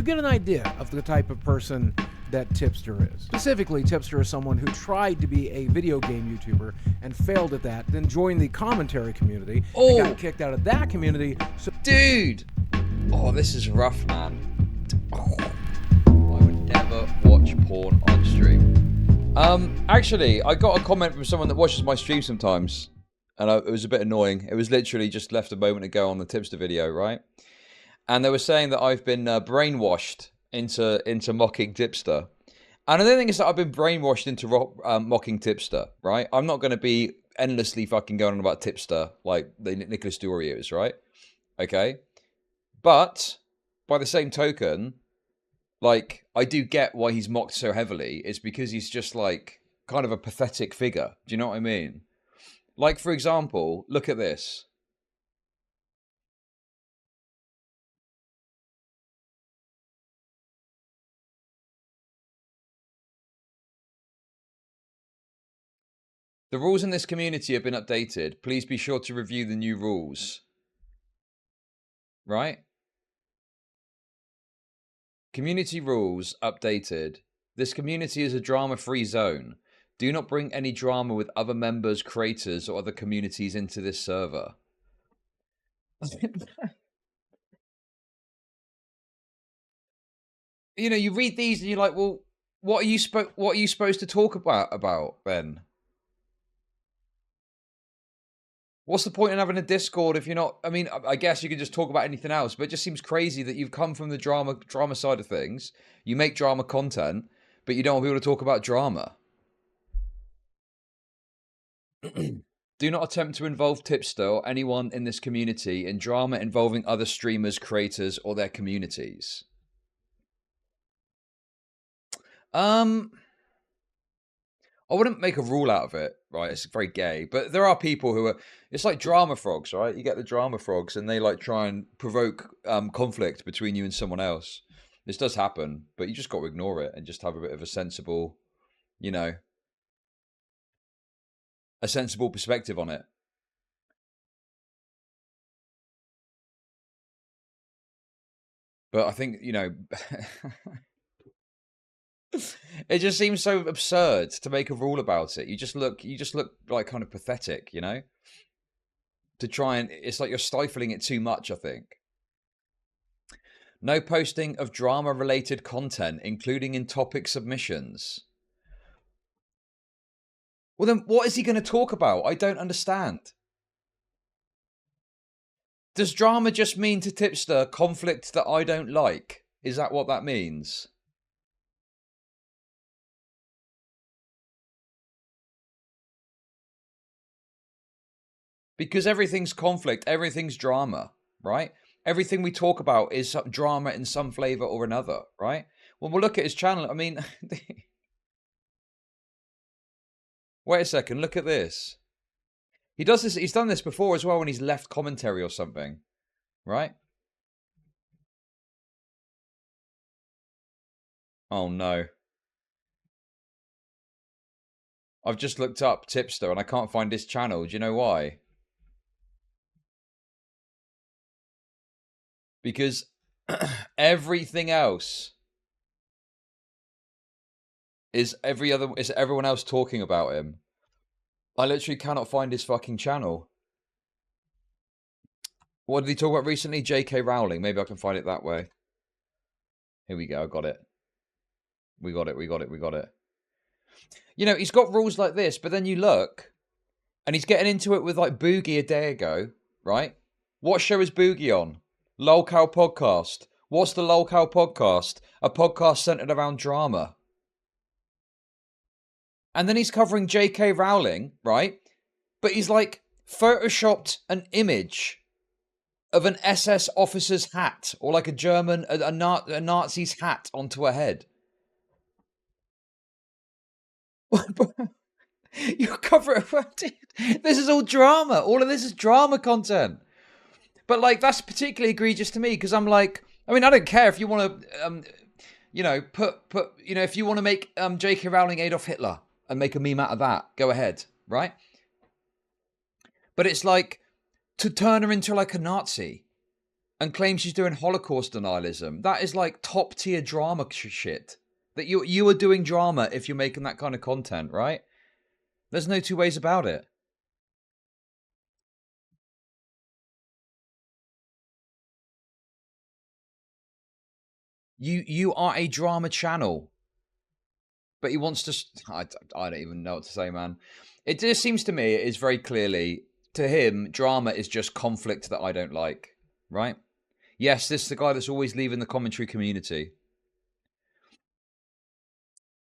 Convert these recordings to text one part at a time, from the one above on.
get an idea of the type of person that Tipster is. Specifically, Tipster is someone who tried to be a video game YouTuber and failed at that, then joined the commentary community and got kicked out of that community. So dude! Oh, this is rough, man. Oh, I would never watch porn on stream. Actually, I got a comment from someone that watches my stream sometimes, and it was a bit annoying. It was literally just left a moment ago on the Tipster video, right? And they were saying that I've been brainwashed into mocking Tipster. And I don't think it's that I've been brainwashed into mocking Tipster, right? I'm not going to be endlessly fucking going on about Tipster like the Nicholas Dorios, right? Okay? But, by the same token, like, I do get why he's mocked so heavily. It's because he's just, like, kind of a pathetic figure. Do you know what I mean? Like, for example, look at this. The rules in this community have been updated. Please be sure to review the new rules. Right? Community rules updated. This community is a drama-free zone. Do not bring any drama with other members, creators, or other communities into this server. You know, you read these and you're like, well, what are you supposed to talk about then? What's the point in having a Discord if you're not... I mean, I guess you could just talk about anything else, but it just seems crazy that you've come from the drama side of things. You make drama content, but you don't want people to talk about drama. Do not attempt to involve Tipster or anyone in this community in drama involving other streamers, creators, or their communities. I wouldn't make a rule out of it, right? It's very gay, but there are people who are... It's like drama frogs, right? You get the drama frogs and they like try and provoke conflict between you and someone else. This does happen, but you just got to ignore it and just have a bit of a sensible, you know, a sensible perspective on it. But I think, you know... It just seems so absurd to make a rule about it. You just look like kind of pathetic, you know? To try and... It's like you're stifling it too much, I think. No posting of drama-related content, including in topic submissions. Well then, what is he going to talk about? I don't understand. Does drama just mean to Tipster conflict that I don't like? Is that what that means? Because everything's conflict, everything's drama, right? Everything we talk about is drama in some flavor or another, right? Well, we'll look at his channel. I mean, wait a second, look at this. He does this, he's done this before as well when he's left commentary or something, right? Oh no. I've just looked up Tipster and I can't find his channel. Do you know why? Because everything else is everyone else talking about him. I literally cannot find his fucking channel. What did he talk about recently? J.K. Rowling. Maybe I can find it that way. Here we go. I got it. We got it. You know, he's got rules like this, but then you look, and he's getting into it with, like, Boogie a day ago, right? What show is Boogie on? Lolcow Podcast. What's the Lolcow Podcast? A podcast centered around drama. And then he's covering J.K. Rowling, right? But he's, like, photoshopped an image of an SS officer's hat, or like a German, a Nazi's hat onto a head. You cover it. This is all drama. All of this is drama content. But like that's particularly egregious to me because I'm like, I mean, I don't care if you want to, you know, you know, if you want to make J.K. Rowling Adolf Hitler and make a meme out of that, go ahead, right? But it's like to turn her into like a Nazi. and claims she's doing Holocaust denialism. That is like top tier drama shit. That you are doing drama if you're making that kind of content, right? There's no two ways about it. You are a drama channel. But he wants to... I don't even know what to say, man. It just seems to me, it is very clearly, to him, drama is just conflict that I don't like, right? Yes, this is the guy that's always leaving the commentary community.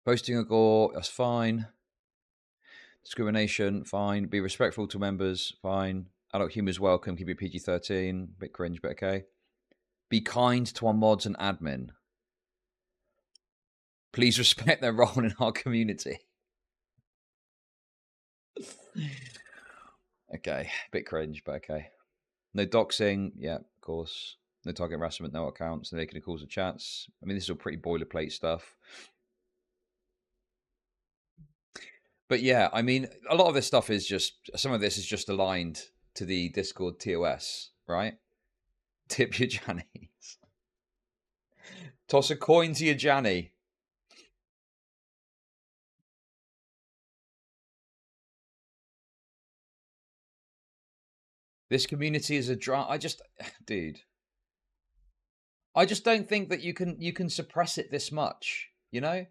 Posting a gore, that's fine. Discrimination, fine. Be respectful to members, fine. Adult humour is welcome, keep it PG-13. Bit cringe, but okay. Be kind to our mods and admin. Please respect their role in our community. Okay, bit cringe, but okay. No doxing, yeah, of course. No target harassment, no accounts, no making calls or chats. I mean, this is all pretty boilerplate stuff. But yeah, I mean, a lot of this stuff is just, some of this is just aligned to the Discord TOS, right? Tip your Jannies. Toss a coin to your Janny. This community is a dude. I just don't think that you can suppress it this much, you know?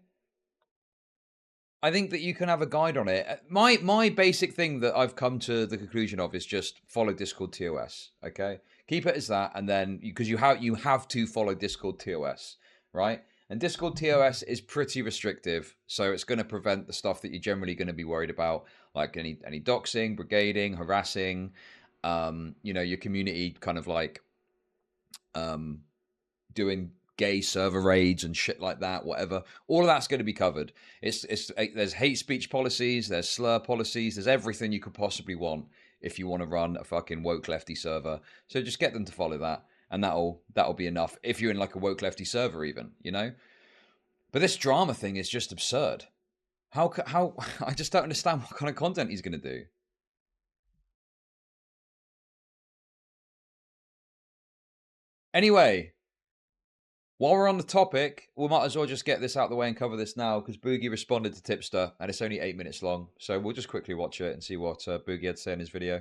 I think that you can have a guide on it. My basic thing that I've come to the conclusion of is just follow Discord TOS, okay? Keep it as that, and then because you have to follow Discord TOS, right? And Discord TOS is pretty restrictive, so it's going to prevent the stuff that you're generally going to be worried about, like any doxing, brigading, harassing, you know, your community kind of like doing gay server raids and shit like that, whatever. All of that's going to be covered. There's hate speech policies, there's slur policies, there's everything you could possibly want if you want to run a fucking woke lefty server. So just get them to follow that, and that'll be enough. If you're in like a woke lefty server, even, you know. But this drama thing is just absurd. How I just don't understand what kind of content he's going to do. Anyway, while we're on the topic, we might as well just get this out of the way and cover this now, because Boogie responded to Tipster, and it's only 8 minutes long. So we'll just quickly watch it and see what Boogie had to say in his video.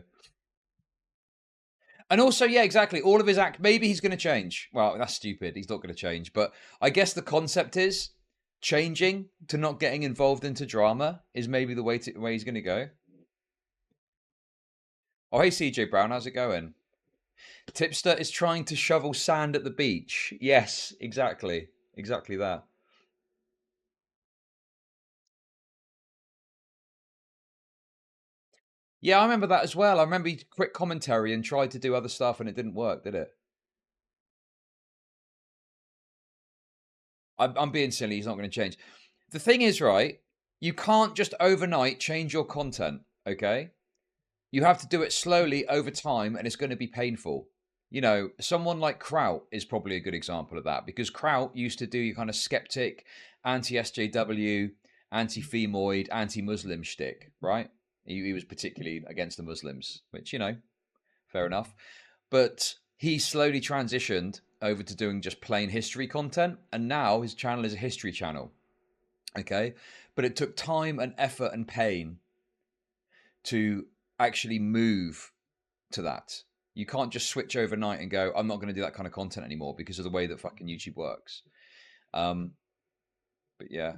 And also, yeah, exactly. All of his maybe he's going to change. Well, that's stupid. He's not going to change. But I guess the concept is changing to not getting involved into drama is maybe the way he's going to go. Oh, hey, CJ Brown. How's it going? Tipster is trying to shovel sand at the beach. Yes, exactly. Exactly that. Yeah, I remember that as well. I remember he quit commentary and tried to do other stuff and it didn't work, did it? I'm being silly. He's not going to change. The thing is, right, you can't just overnight change your content, okay? You have to do it slowly over time, and it's going to be painful. You know, someone like Kraut is probably a good example of that, because Kraut used to do your kind of skeptic, anti-SJW, anti-femoid, anti-Muslim shtick, right? He was particularly against the Muslims, which, you know, fair enough. But he slowly transitioned over to doing just plain history content, and now his channel is a history channel, okay? But it took time and effort and pain to actually move to that. You can't just switch overnight and go, I'm not going to do that kind of content anymore because of the way that fucking YouTube works. But yeah.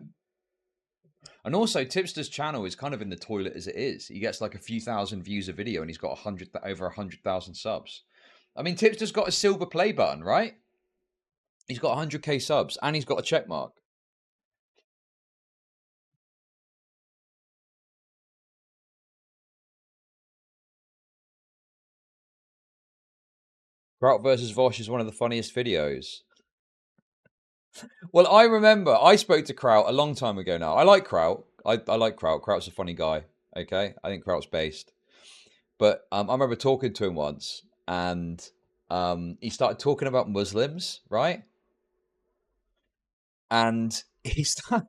And also, Tipster's channel is kind of in the toilet as it is. He gets like a few thousand views a video, and he's got over 100,000 subs. I mean, Tipster's got a silver play button, right? He's got 100k subs, and he's got a check mark. Kraut versus Vosh is one of the funniest videos. Well, I remember I spoke to Kraut a long time ago now. I like Kraut. I like Kraut. Kraut's a funny guy. Okay, I think Kraut's based. But I remember talking to him once, and he started talking about Muslims, right? And he started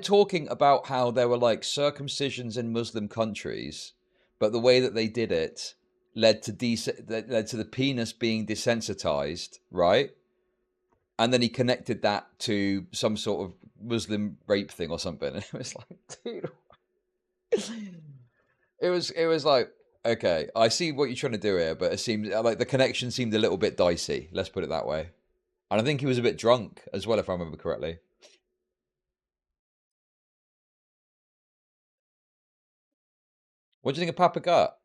talking about how there were like circumcisions in Muslim countries, but the way that they did it led to the penis being desensitized, right? And then he connected that to some sort of Muslim rape thing or something. And it was like, dude, it was like, okay, I see what you're trying to do here, but it seems like the connection seemed a little bit dicey. Let's put it that way. And I think he was a bit drunk as well, if I remember correctly. What do you think of Papa Gut?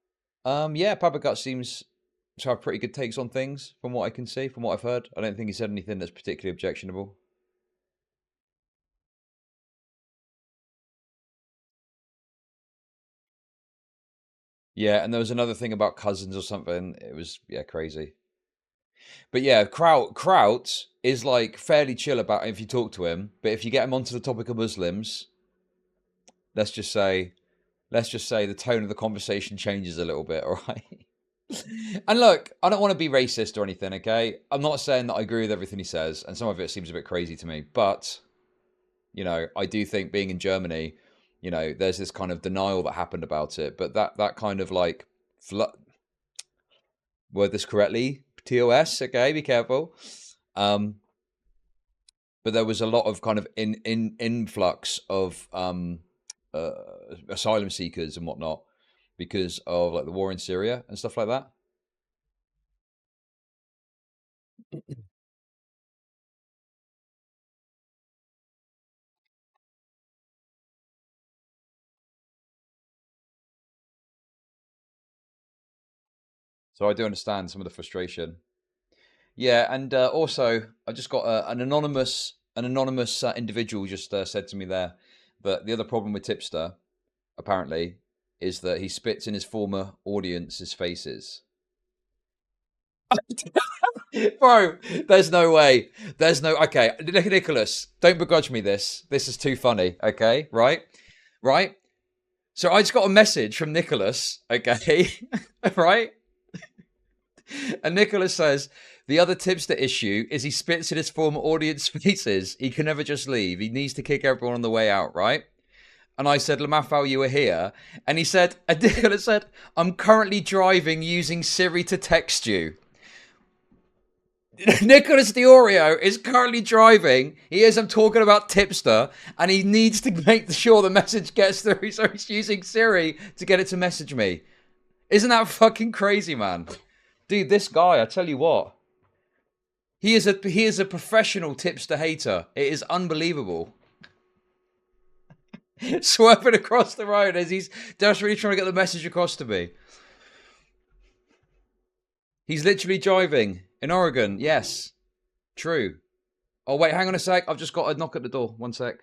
Yeah, Papa Gut seems to have pretty good takes on things, from what I can see, from what I've heard. I don't think he said anything that's particularly objectionable. Yeah, and there was another thing about cousins or something. It was, yeah, crazy. But yeah, Kraut is like fairly chill about it if you talk to him. But if you get him onto the topic of Muslims, let's just say the tone of the conversation changes a little bit, all right? And look, I don't want to be racist or anything, okay? I'm not saying that I agree with everything he says, and some of it seems a bit crazy to me. But, you know, I do think being in Germany, you know, there's this kind of denial that happened about it. But that kind of like, word this correctly, TOS, okay, be careful. But there was a lot of kind of influx of asylum seekers and whatnot because of like the war in Syria and stuff like that. So I do understand some of the frustration. Yeah, and also I just got an anonymous individual just said to me there that the other problem with Tipster apparently is that he spits in his former audience's faces. Bro, there's no way. There's no... Okay, Nicholas, don't begrudge me this. This is too funny, okay? Right? So I just got a message from Nicholas, okay? Right? And Nicholas says, the other Tipster issue is he spits in his former audience faces. He can never just leave. He needs to kick everyone on the way out, right? And I said, Lamafal, you were here. And he said, and Nicholas said, I'm currently driving using Siri to text you. Nicholas Diorio is currently driving. He is, I'm talking about Tipster, and he needs to make sure the message gets through, so he's using Siri to get it to message me. Isn't that fucking crazy, man? Dude, this guy, I tell you what. He is a professional Tipster hater. It is unbelievable. Swerving across the road as he's desperately trying to get the message across to me. He's literally driving. In Oregon, yes. True. Oh, wait, hang on a sec. I've just got a knock at the door. One sec.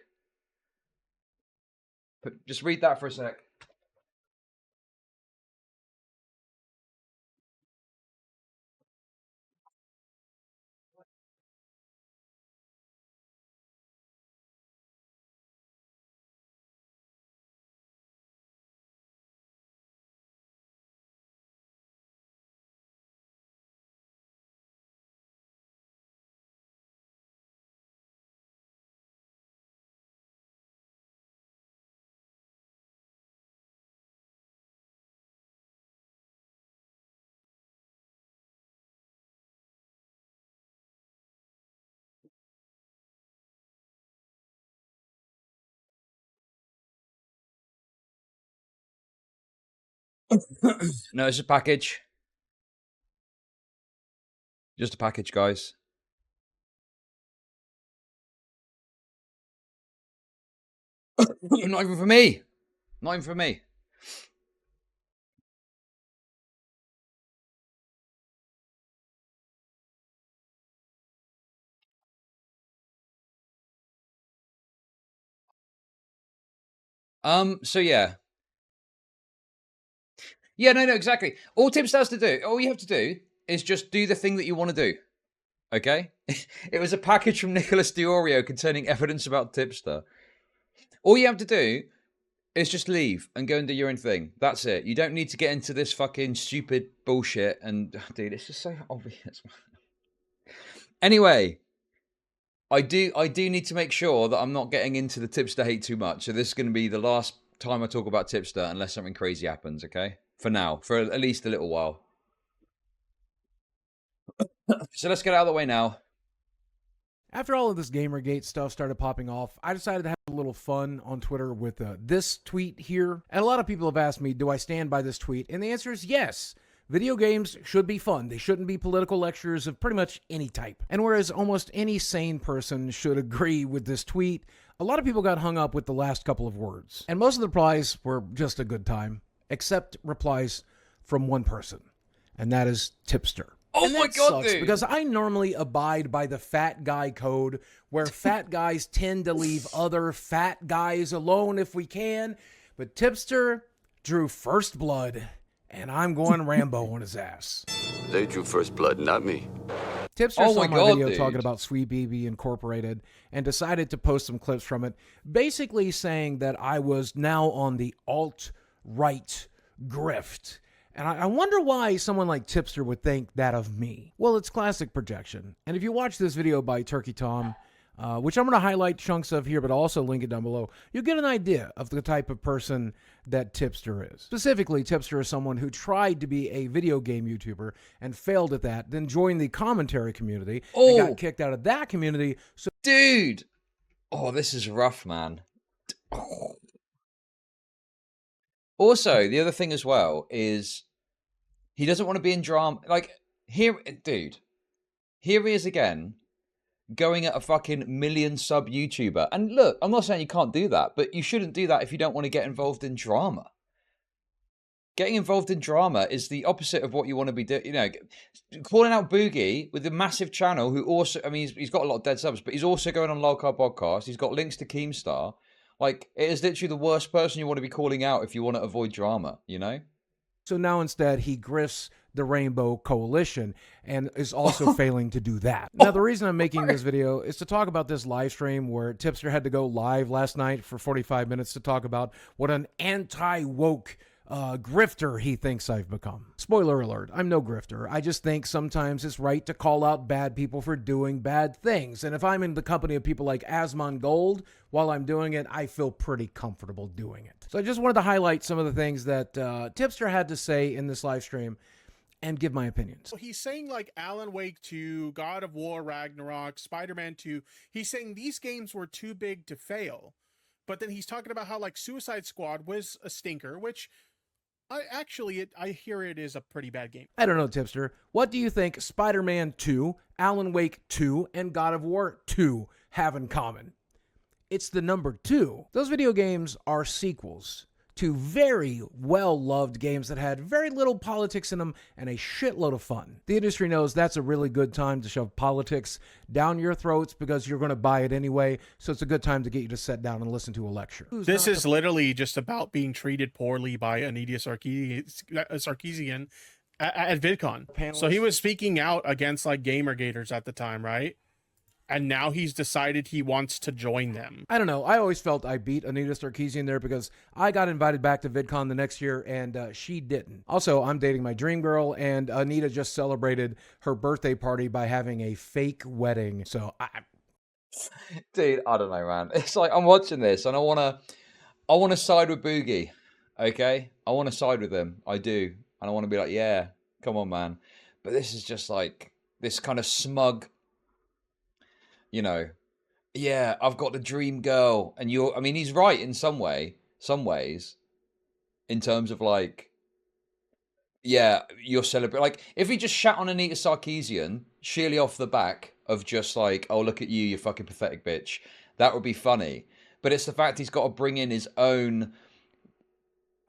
Just read that for a sec. No, it's a package. Just a package, guys. Not even for me. Not even for me. So yeah. Yeah, no, exactly. All Tipster has to do, all you have to do is just do the thing that you want to do. Okay? It was a package from Nicholas Diorio containing evidence about Tipster. All you have to do is just leave and go and do your own thing. That's it. You don't need to get into this fucking stupid bullshit. And, dude, it's just so obvious. Anyway, I do need to make sure that I'm not getting into the Tipster hate too much. So this is going to be the last time I talk about Tipster unless something crazy happens, okay? For now. For at least a little while. So let's get out of the way now. After all of this Gamergate stuff started popping off, I decided to have a little fun on Twitter with this tweet here. And a lot of people have asked me, do I stand by this tweet? And the answer is yes. Video games should be fun. They shouldn't be political lectures of pretty much any type. And whereas almost any sane person should agree with this tweet, a lot of people got hung up with the last couple of words. And most of the replies were just a good time, except replies from one person. And that is Tipster. Oh and my that God, sucks dude. because I normally abide by the fat guy code where fat guys tend to leave other fat guys alone if we can. But Tipster drew first blood, and I'm going Rambo on his ass. They drew first blood, not me. Tipster Oh saw my my God, video dude. talking about SweetBabyInc and decided to post some clips from it, basically saying that I was now on the alt-right grift. And I wonder why someone like Tipster would think that of me. Well, it's classic projection. And if you watch this video by Turkey Tom, which I'm going to highlight chunks of here, but also link it down below, you'll get an idea of the type of person that Tipster is. Specifically, Tipster is someone who tried to be a video game YouTuber and failed at that, then joined the commentary community and got kicked out of that community. So, Dude! Oh, this is rough, man. Oh. Also, the other thing as well is he doesn't want to be in drama. Like, here, dude, here he is again, going at a fucking million sub YouTuber. And look, I'm not saying you can't do that, but you shouldn't do that if you don't want to get involved in drama. Getting involved in drama is the opposite of what you want to be doing. You know, calling out Boogie with a massive channel who also, I mean, he's got a lot of dead subs, but he's also going on Lolcar Podcast. He's got links to Keemstar. Like, it is literally the worst person you want to be calling out if you want to avoid drama, you know? So now instead he grifts the Rainbow Coalition and is also failing to do that. Now the reason I'm making this video is to talk about this live stream where Tipster had to go live last night for 45 minutes to talk about what an anti-woke grifter he thinks I've become. Spoiler alert, I'm no grifter. I just think sometimes it's right to call out bad people for doing bad things. And if I'm in the company of people like Asmongold while I'm doing it, I feel pretty comfortable doing it. So I just wanted to highlight some of the things that Tipster had to say in this live stream and give my opinions. So he's saying like Alan Wake 2, God of War Ragnarok, Spider-Man 2. He's saying these games were too big to fail. But then he's talking about how like Suicide Squad was a stinker, which I hear it is a pretty bad game. I don't know, Tipster. What do you think Spider-Man 2, Alan Wake 2, and God of War 2 have in common? It's the number 2. Those video games are sequels to very well-loved games that had very little politics in them and a shitload of fun. The industry knows that's a really good time to shove politics down your throats because you're going to buy it anyway, so it's a good time to get you to sit down and listen to a lecture. This is literally just about being treated poorly by Anita Sarkeesian at VidCon. So he was speaking out against like Gamergaters at the time, right? And now he's decided he wants to join them. I don't know. I always felt I beat Anita Sarkeesian there because I got invited back to VidCon the next year and she didn't. Also, I'm dating my dream girl and Anita just celebrated her birthday party by having a fake wedding. So Dude, I don't know, man. It's like I'm watching this and I want to side with Boogie, okay? I want to side with him. I do. And I want to be like, yeah, come on, man. But this is just like this kind of smug, you know, yeah, I've got the dream girl. And I mean, he's right in some ways, in terms of like, yeah, you're celebrating. Like, if he just shat on Anita Sarkeesian, sheerly off the back of just like, oh, look at you, you fucking pathetic bitch, that would be funny. But it's the fact he's got to bring in his own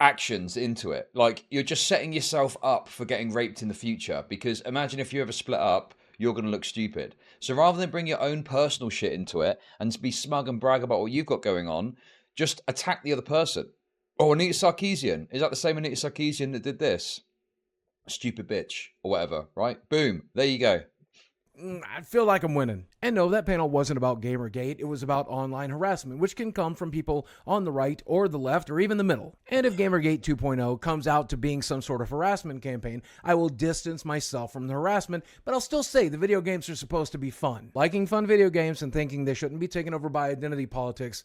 actions into it. Like, you're just setting yourself up for getting raped in the future. Because imagine if you ever split up, you're going to look stupid. So rather than bring your own personal shit into it and be smug and brag about what you've got going on, just attack the other person. Oh, Anita Sarkeesian. Is that the same Anita Sarkeesian that did this? Stupid bitch. Or whatever, right? Boom. There you go. I feel like I'm winning. And no, that panel wasn't about Gamergate. It was about online harassment, which can come from people on the right or the left or even the middle. And if Gamergate 2.0 comes out to being some sort of harassment campaign, I will distance myself from the harassment, but I'll still say the video games are supposed to be fun. Liking fun video games and thinking they shouldn't be taken over by identity politics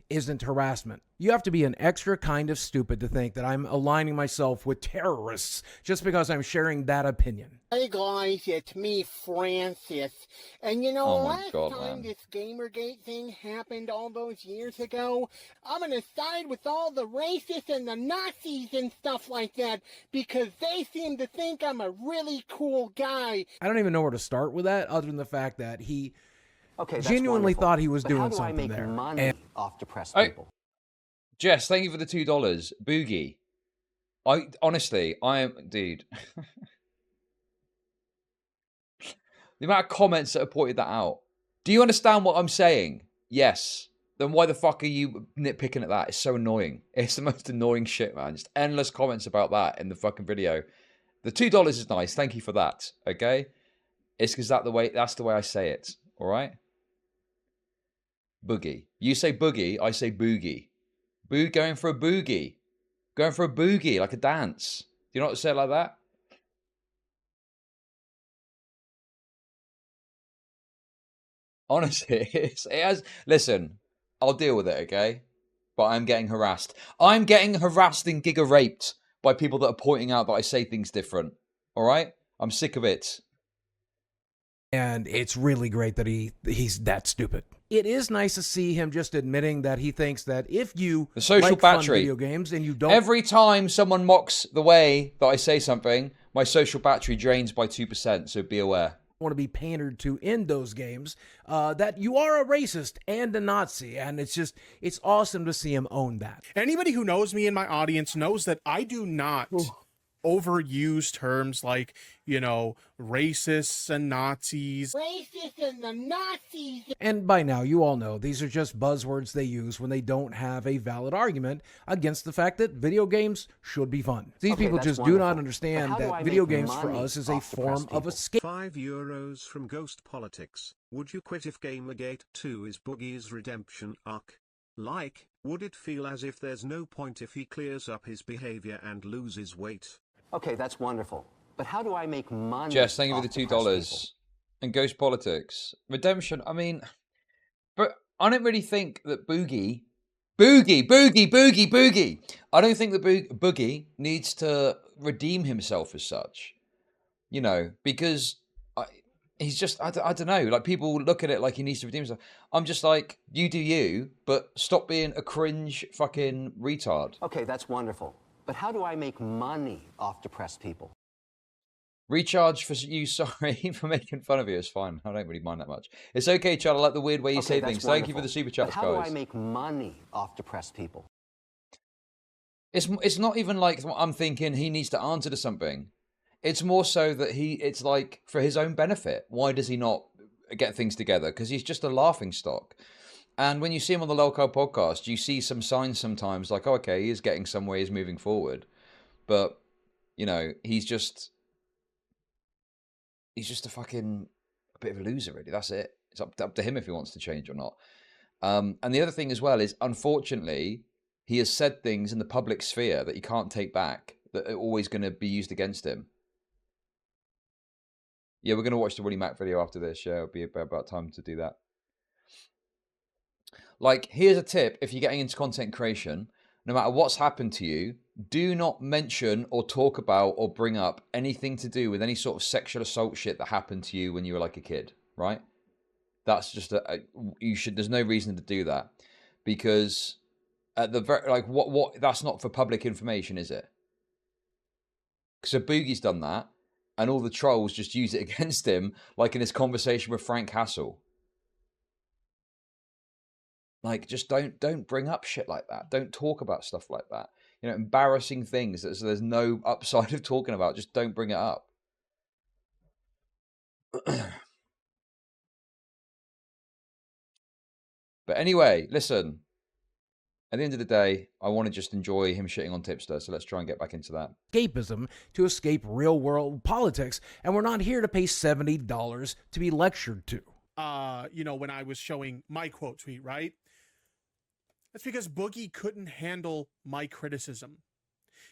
isn't harassment. You have to be an extra kind of stupid to think that I'm aligning myself with terrorists just because I'm sharing that opinion. Hey guys, it's me, Francis. And you know, Oh my last God, time man. this Gamergate thing happened all those years ago, I'm gonna side with all the racists and the Nazis and stuff like that because they seem to think I'm a really cool guy. I don't even know where to start with that other than the fact that he Okay, that's genuinely wonderful. thought he was But doing how do I something make there. money And off depressed Hey. people? Jess, thank you for the $2. Boogie. I am, dude. The amount of comments that have pointed that out. Do you understand what I'm saying? Yes. Then why the fuck are you nitpicking at that? It's so annoying. It's the most annoying shit, man. Just endless comments about that in the fucking video. The $2 is nice. Thank you for that. Okay? It's because that's the way I say it. All right? Boogie. You say boogie, I say boogie. Going for a boogie. Going for a boogie, like a dance. Do you not say it like that? Honestly, it has. Listen, I'll deal with it, okay? But I'm getting harassed. I'm getting harassed and giga raped by people that are pointing out that I say things different. All right? I'm sick of it. And it's really great that he's that stupid. It is nice to see him just admitting that he thinks that if you The social like fun battery. video games and you don't Every time someone mocks the way that I say something, my social battery drains by 2%, so be aware. want to be pandered to in those games, that you are a racist and a Nazi, and it's awesome to see him own that. Anybody who knows me in my audience knows that I do not overuse terms like, you know, racists and Nazis. Racists and the Nazis. And by now, you all know these are just buzzwords they use when they don't have a valid argument against the fact that video games should be fun. These Okay, people that's just do wonderful. not understand But how do that I video make games for money us is a off form depressed of people? escape. €5 from Ghost Politics. Would you quit if Gamergate 2 is Boogie's redemption arc? Like, would it feel as if there's no point if he clears up his behavior and loses weight? Okay, that's wonderful. But how do I make money? Jess, thank you for the off depressed people? $2. And Ghost Politics. Redemption, I mean, but I don't really think that Boogie. I don't think that Boogie needs to redeem himself as such. You know, because he's just, I don't know, like people look at it like he needs to redeem himself. I'm just like, you do you, but stop being a cringe fucking retard. Okay, that's wonderful. But how do I make money off depressed people? Recharge for you, sorry, for making fun of you. It's fine. I don't really mind that much. It's okay, Chud. I like the weird way you say that's things. Thank you for wonderful. the super chats, But how guys. do I make money off depressed people? It's not even like I'm thinking he needs to answer to something. It's more so that it's like for his own benefit. Why does he not get things together? Because he's just a laughing stock. And when you see him on the Lolcow podcast, you see some signs sometimes like, oh, okay, he is getting somewhere, he's moving forward. But, you know, he's just a bit of a loser, really. That's it. It's up to him if he wants to change or not. And the other thing as well is, unfortunately, he has said things in the public sphere that he can't take back, that are always going to be used against him. Yeah, we're going to watch the Willie Mac video after this. Yeah, it'll be about time to do that. Like, here's a tip if you're getting into content creation. No matter what's happened to you, do not mention or talk about or bring up anything to do with any sort of sexual assault shit that happened to you when you were like a kid, right? That's just there's no reason to do that, because at the very, like, what that's not for public information, is it? So Boogie's done that, and all the trolls just use it against him, like in his conversation with Frank Hassel. Like, just don't bring up shit like that. Don't talk about stuff like that. You know, embarrassing things that there's no upside of talking about. Just don't bring it up. But anyway, listen. At the end of the day, I want to just enjoy him shitting on Tipster, so let's try and get back into that. Escapism to escape real-world politics, and we're not here to pay $70 to be lectured to. You know, when I was showing my quote tweet, right? That's because Boogie couldn't handle my criticism.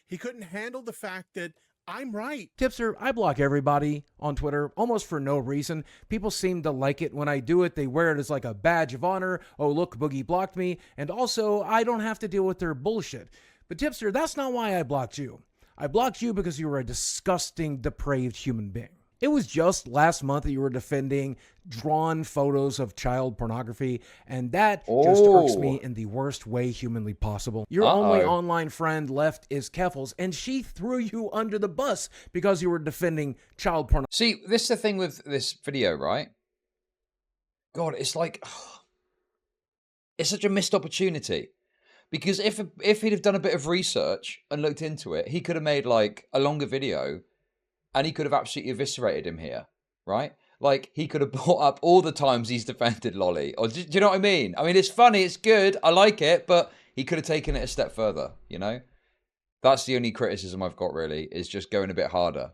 He couldn't handle the fact that I'm right. Tipster, I block everybody on Twitter almost for no reason. People seem to like it when I do it. They wear it as like a badge of honor. Oh, look, Boogie blocked me. And also, I don't have to deal with their bullshit. But Tipster, that's not why I blocked you. I blocked you because you were a disgusting, depraved human being. It was just last month that you were defending drawn photos of child pornography, and that just irks me in the worst way humanly possible. Your only online friend left is Keffels, and she threw you under the bus because you were defending child pornography. See, this is the thing with this video, right? God, it's like... it's such a missed opportunity. Because if he'd have done a bit of research and looked into it, he could have made, like, a longer video, and he could have absolutely eviscerated him here, right? Like, he could have brought up all the times he's defended Lolly. Or, do you know what I mean? I mean, it's funny, it's good, I like it, but he could have taken it a step further, you know? That's the only criticism I've got, really, is just going a bit harder.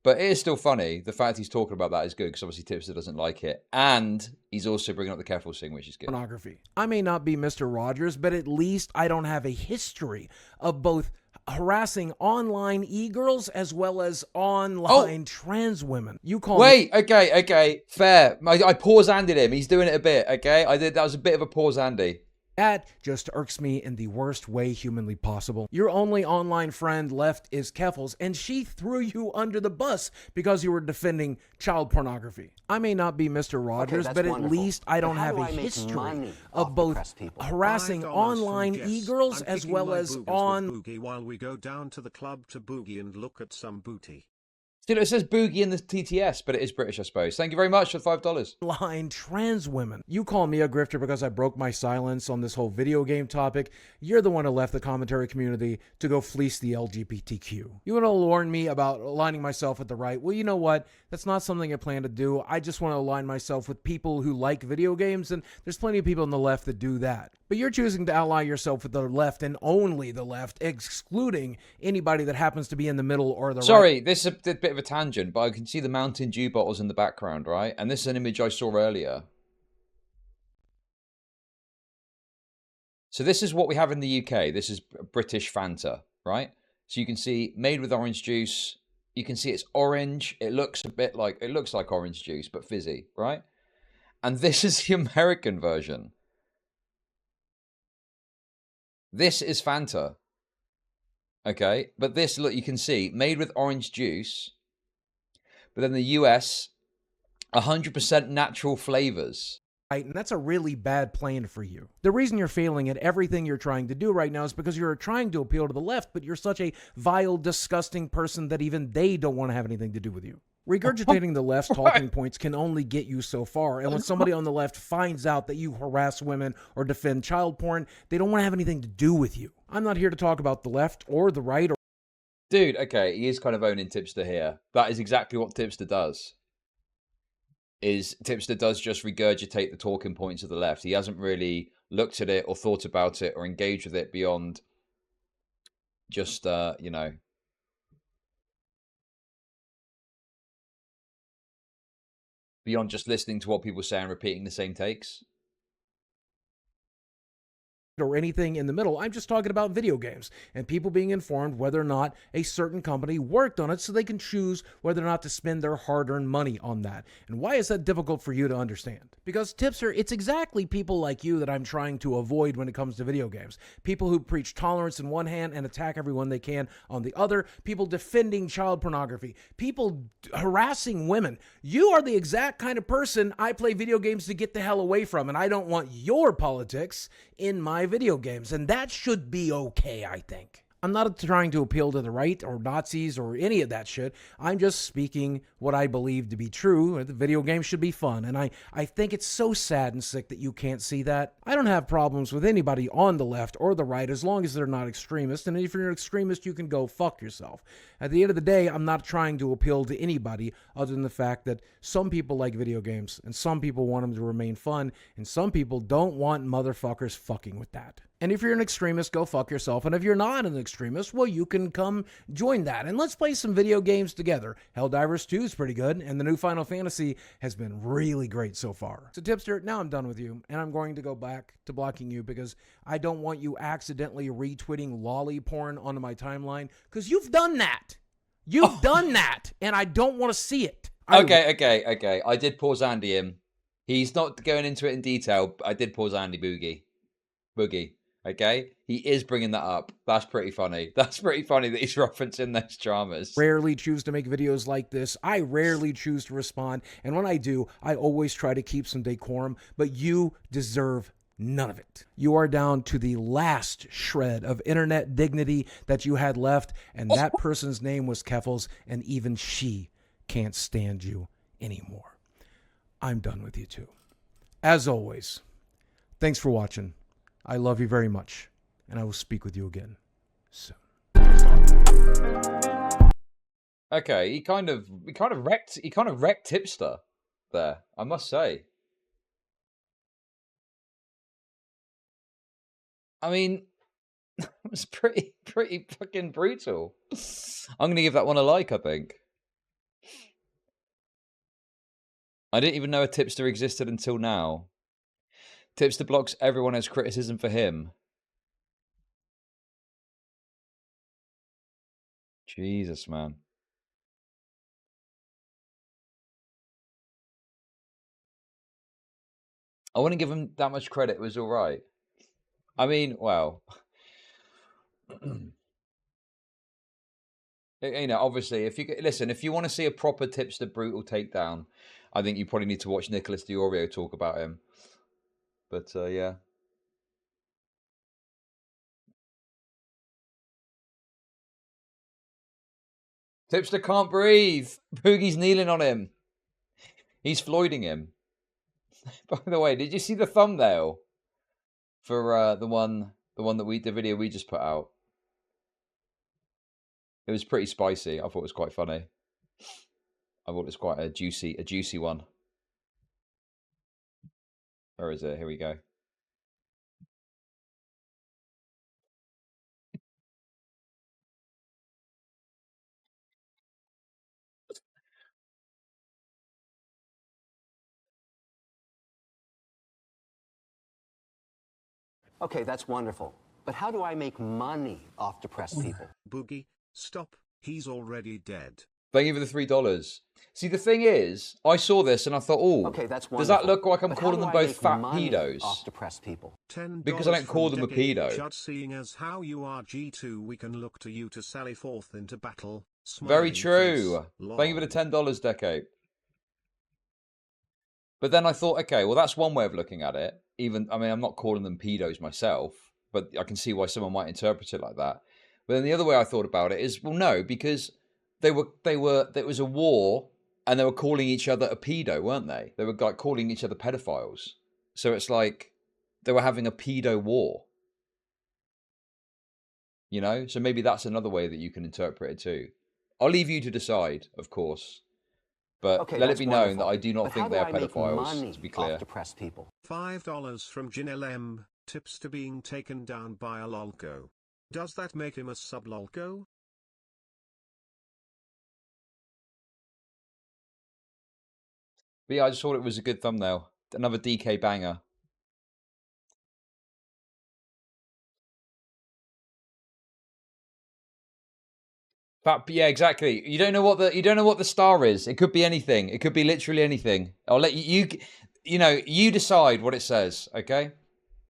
But it is still funny. The fact he's talking about that is good, because obviously Tipster doesn't like it. And he's also bringing up the Careful thing, which is good. Pornography. I may not be Mr. Rogers, but at least I don't have a history of both harassing online e-girls as well as online trans women. You call me... okay, fair. I pause-handed him. He's doing it a bit, okay? That was a bit of a pause-handy. That just irks me in the worst way humanly possible. Your only online friend left is Keffels, and she threw you under the bus because you were defending child pornography. I may not be Mr. Rogers, but at least I don't have a history of both harassing online e-girls as well as on... Boogie while we go down to the club to Boogie and look at some booty. Still, it says Boogie in the TTS, but it is British, I suppose. Thank you very much for $5. Line trans women. You call me a grifter because I broke my silence on this whole video game topic. You're the one who left the commentary community to go fleece the LGBTQ. You want to warn me about aligning myself with the right. Well, you know what? That's not something I plan to do. I just want to align myself with people who like video games, and there's plenty of people on the left that do that. But you're choosing to ally yourself with the left and only the left, excluding anybody that happens to be in the middle or the right. Sorry, this is a bit of a tangent, but I can see the Mountain Dew bottles in the background, right? And this is an image I saw earlier. So this is what we have in the UK. This is British Fanta, right? So you can see made with orange juice. You can see it's orange. It looks like orange juice, but fizzy, right? And this is the American version. This is Fanta. Okay, but this, look, you can see, made with orange juice. But then the US, 100% natural flavors. Right, and that's a really bad plan for you. The reason you're failing at everything you're trying to do right now is because you're trying to appeal to the left, but you're such a vile, disgusting person that even they don't want to have anything to do with you. Regurgitating the left's talking points can only get you so far, and when somebody on the left finds out that you harass women or defend child porn, they don't want to have anything to do with you. I'm not here to talk about the left or the right. Dude, okay, he is kind of owning Tipster here. That is exactly what Tipster does. Tipster does just regurgitate the talking points of the left. He hasn't really looked at it or thought about it or engaged with it beyond just, you know... beyond just listening to what people say and repeating the same takes. Or anything in the middle. I'm just talking about video games and people being informed whether or not a certain company worked on it so they can choose whether or not to spend their hard-earned money on that. And why is that difficult for you to understand? Because, Tipster, it's exactly people like you that I'm trying to avoid when it comes to video games. People who preach tolerance in one hand and attack everyone they can on the other. People defending child pornography. People harassing women. You are the exact kind of person I play video games to get the hell away from, and I don't want your politics in my video games, and that should be okay, I think. I'm not trying to appeal to the right or Nazis or any of that shit. I'm just speaking what I believe to be true. The video game should be fun, and I think it's so sad and sick that you can't see that. I don't have problems with anybody on the left or the right as long as they're not extremists, and if you're an extremist, you can go fuck yourself. At the end of the day, I'm not trying to appeal to anybody other than the fact that some people like video games, and some people want them to remain fun, and some people don't want motherfuckers fucking with that. And if you're an extremist, go fuck yourself. And if you're not an extremist, well, you can come join that. And let's play some video games together. Helldivers 2 is pretty good, and the new Final Fantasy has been really great so far. So, Tipster, now I'm done with you, and I'm going to go back to blocking you because I don't want you accidentally retweeting lolly porn onto my timeline, because you've done that. You've done that, and I don't want to see it. Okay. I did pause Andy him. He's not going into it in detail, but I did pause Andy Boogie. Okay? He is bringing that up. That's pretty funny. That's pretty funny that he's referencing those dramas. Rarely choose to make videos like this. I rarely choose to respond. And when I do, I always try to keep some decorum. But you deserve none of it. You are down to the last shred of internet dignity that you had left. And that person's name was Keffels. And even she can't stand you anymore. I'm done with you too. As always, thanks for watching. I love you very much, and I will speak with you again soon. Okay, he kind of wrecked Tipster there, I must say. I mean, it was pretty fucking brutal. I'm gonna give that one a like, I think. I didn't even know a Tipster existed until now. Tipster blocks everyone as criticism for him. Jesus, man. I wouldn't give him that much credit. It was all right. I mean, well, you know, obviously, if you want to see a proper Tipster brutal takedown, I think you probably need to watch Nicholas Diorio talk about him. But yeah. Tipster can't breathe. Boogie's kneeling on him. He's Floyding him. By the way, did you see the thumbnail for the video we just put out? It was pretty spicy. I thought it was quite funny. I thought it was quite a juicy one. Where is it? Here we go. Okay, that's wonderful. But how do I make money off depressed people? Boogie, stop. He's already dead. Thank you for the $3. See, the thing is, I saw this and I thought, oh, okay, that's does that look like I'm but calling them both fat pedos? Off depressed people? Because I don't call them a pedo. Chud, seeing as how you are G2, we can look to you to sally forth into battle. Very true. Thank you for the $10, Decade. But then I thought, okay, well, that's one way of looking at it. I mean, I'm not calling them pedos myself, but I can see why someone might interpret it like that. But then the other way I thought about it is, well, no, because there was a war and they were calling each other a pedo, weren't they? They were like calling each other pedophiles. So it's like they were having a pedo war. You know? So maybe that's another way that you can interpret it too. I'll leave you to decide, of course. But okay, let it be known that I do not but think they are pedophiles, to be clear. Depressed people. $5 from JinLM, Tipster being taken down by a lolco. Does that make him a sub-lolco? But yeah, I just thought it was a good thumbnail. Another DK banger. But yeah, exactly. You don't know what the star is. It could be anything. It could be literally anything. I'll let you decide what it says, okay?